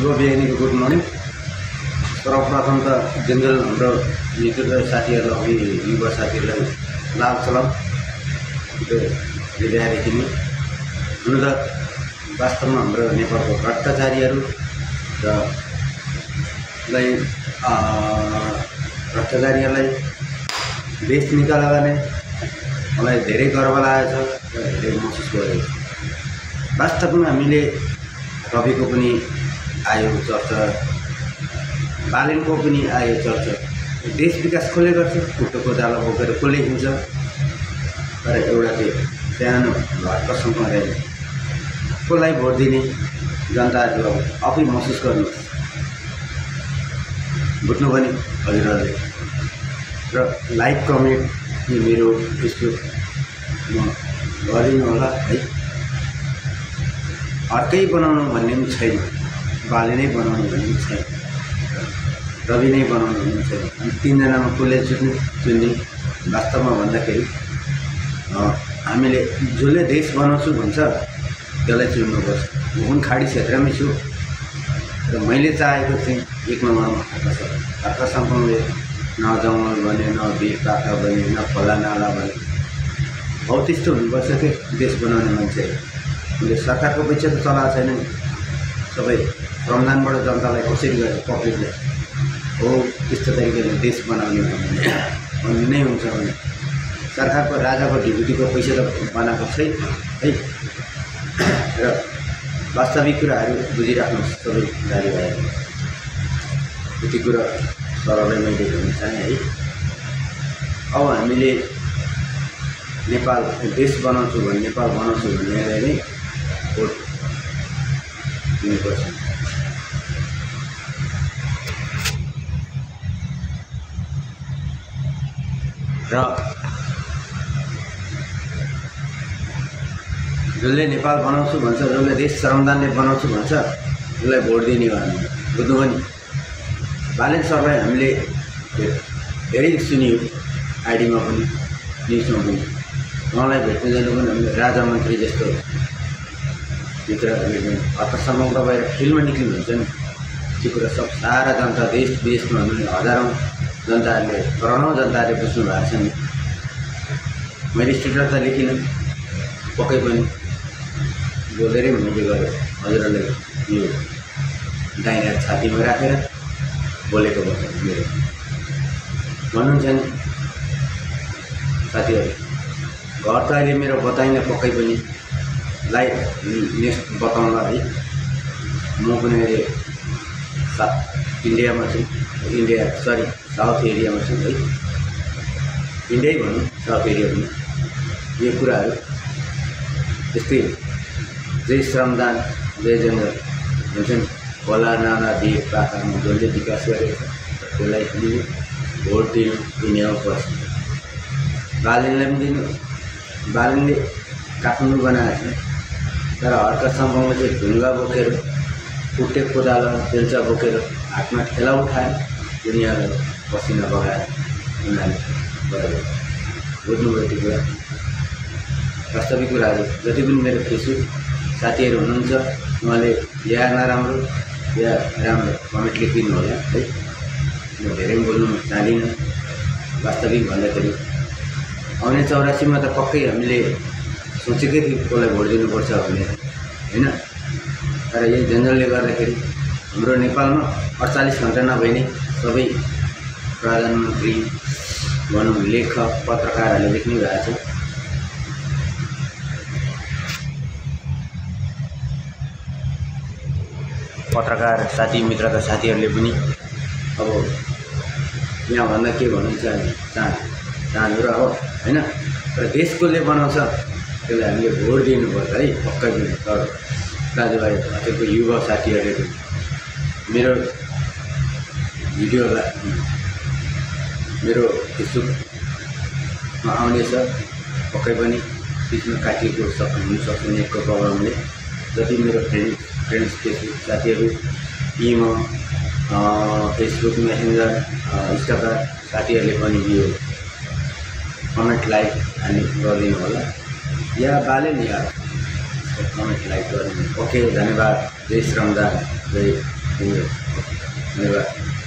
शुभ बिहानी good morning. सर्वप्रथम त जेनरल हाम्रो मित्र साथीहरूलाई युवा साथीहरूलाई लाल सलाम हृदयदेखि नै। हुन त वास्तवमा हाम्रो नेपालको भ्रष्टाचारीहरू र भ्रष्टाचारीहरूलाई देश निकालेर नै मलाई धेरै गर्व लागेको छ र धेरै महसुस गरेको छु। वास्तवमा हामीले रविको पनि आयो चर्चा, बालेनको पनि आयो चर्चा। देश विकास कसले गर्छ? खुट्टोको दालो बोकेर कसले हिँड्छ? तर एउटा चाहिँ सानो घरको सम्पन्न कसलाई भोट दिने जनताहरू आफै महसुस गर्नुहोस्, बुझ्नु पनि हजुरहरूले। र लाइक कमेन्ट मेरो फेसबुक गरिदिनु होला है। अर्कै बनाउनु भन्ने पनि छैन, बाले नै बनाउनु भन्ने पनि छैन, रवि नै बनाउनु भन्ने पनि छैन। अनि तीनजनामा कसले चुन्ने वास्तवमा भन्दाखेरि हामीले जसले देश बनाउँछु भन्छ त्यसलाई चुन्नुपर्छ। म हुन खाडी क्षेत्रमै छु र मैले चाहेको चाहिँ एक नम्बरमा हातका सम्पन्नले न जङ्गल बने, न भिर पाखा बने, न खोला नाला बने। हौ त्यस्तो हुनुपर्छ कि देश बनाउने मान्छे। मैले सरकारको पैसा त चलाएको छैन, सबै श्रमदानबाट जनतालाई कसरी गरेर पब्लिकले हो त्यस्तो तरिकाले देश बनाउने भन्ने नै हुन्छ भने सरकारको राजाको ढिकुटीको पैसा त बनाएको छैन है। र वास्तविक कुराहरू बुझिराख्नुहोस् सबै दाजुभाइहरू। यति कुरा सरलै मैले भन्न चाहेँ है। अब हामीले नेपाल देश बनाउँछु भने, नेपाल बनाउँछु भन्नेलाई नै भोट दिनुपर्छ। र जसले नेपाल बनाउँछु भन्छ, जसले देश श्रमदानले बनाउँछु भन्छ उसलाई भोट दिने हो हामी, बुझ्नु पनि। बालेन सरलाई हामीले धेरै सुन्यौँ, आइडीमा पनि न्युजमा पनि। उहाँलाई भेट्न जानु पनि हामीले राजा मन्त्री जस्तो भित्रहरूले पनि हतसम्म भएर फिल्डमा निक्लिनुहुन्छ नि। त्यो कुरा सब सारा जनता देश विदेशमा हुने हजारौँ जनताहरूले, करोडौँ जनताहरूले बुझ्नु भएको छ नि। मैले स्टेटस त लेखिनँ, पक्कै पनि बोलेरै मैले गरेँ। हजुरहरूले यो दाहिना छातीमा राखेर बोलेको भन्छ मेरो भन्नुहुन्छ नि साथीहरू। घर त अहिले मेरो बताइनँ, पक्कै पनि लाइभ नेक्स्ट बताउँला है। म पनि अहिले इन्डियामा छु, साउथ एरियामा छु है। इन्डियै भनौँ, साउथ एरिया भनौँ। यो कुराहरू त्यस्तै जय श्रमदान जय जङ्गल हुन्छ नि। खोला नाला भिर पाखामा जसले विकास गरेको छ त्यसलाई पनि भोट दिने पर्छ। बालेनलाई पनि दिनु। बालेनले काठमाडौँ बनाएको छ, तर हर्का सम्भवमा चाहिँ ढुङ्गा बोकेर, कुटे कोदालो बेल्चा बोकेर, हातमा ठेला उठाएर दुनियाँलाई पसिना बगाएर उनीहरूले गरेको बुझ्नुभयो त्यो कुरा। वास्तविक कुराहरू जति पनि मेरो फेसबुक साथीहरू हुनुहुन्छ उहाँले या नराम्रो या राम्रो कमेन्ट लेखिदिनु होला है। म धेरै बोल्नु चाहदिनँ। वास्तविक भन्दाखेरि आउने 84मा त पक्कै हामीले सोचेकै थियौँ कसलाई भोट दिनुपर्छ भन्ने होइन। तर यही जनरलले गर्दाखेरि हाम्रो नेपालमा 48 घन्टा नभए नै सबै प्रधानमन्त्री भनौँ, लेखक, पत्रकारहरूले लेख्नु भएको छ। पत्रकार साथी मित्रका साथीहरूले पनि अब यहाँभन्दा के भन्नु चाहन्छु र हो होइन। तर देश कसले बनाउँछ त्यसलाई हामीले भोट दिनुपर्छ है, पक्कै पनि। तर दाजुभाइ हजुरको युवा साथीहरूले पनि मेरो भिडियोलाई मेरो फेसबुकमा आउनेछ, पक्कै पनि बिचमा काटिएको हुनसक्छ नेटको प्रब्लमले। जति मेरो फ्रेन्ड्स फेसबुक साथीहरू, इमो, फेसबुक मेसेन्जर, इन्स्टाग्राम साथीहरूले पनि यो कमेन्ट लाइक हानि गरिदिनु होला। या बालेन या कमेन्ट लाइक गरिदिनु। ओके, धन्यवाद। जय श्रमदान, जय धन्यवाद।